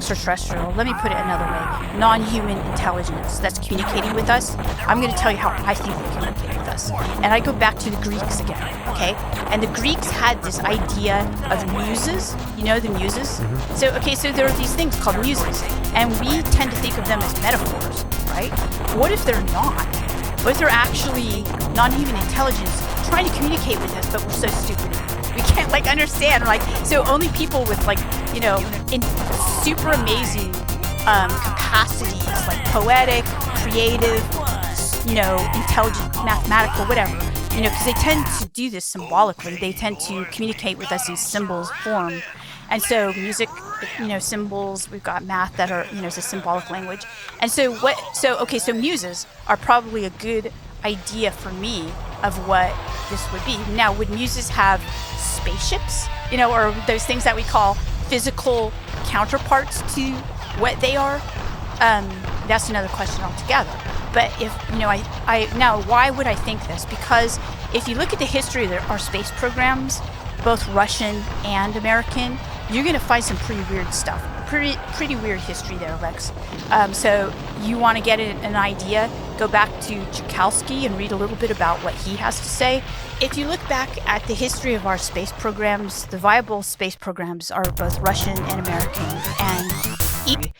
extraterrestrial, let me put it another way, non-human intelligence that's communicating with us, I'm going to tell you how I think they communicate with us. And I go back to the Greeks again, okay? And the Greeks had this idea of muses, you know the muses? So there are these things called muses, and we tend to think of them as metaphors, right? What if they're not? What if they're actually non-human intelligence trying to communicate with us, but we're so stupid? We can't understand, so only people with in super amazing capacities, like poetic, creative, intelligent, mathematical, whatever, because they tend to do this symbolically. They tend to communicate with us in symbols form. And so music, symbols, we've got math that are, is a symbolic language. And so muses are probably a good idea for me of what this would be. Now, would muses have spaceships, or those things that we call physical counterparts to what they are? That's another question altogether. But if, now, why would I think this? Because if you look at the history of our space programs, both Russian and American, you're going to find some pretty weird stuff. Pretty weird history there, Lex. So you want to get an idea, go back to Tchaikovsky and read a little bit about what he has to say. If you look back at the history of our space programs, the viable space programs are both Russian and American, and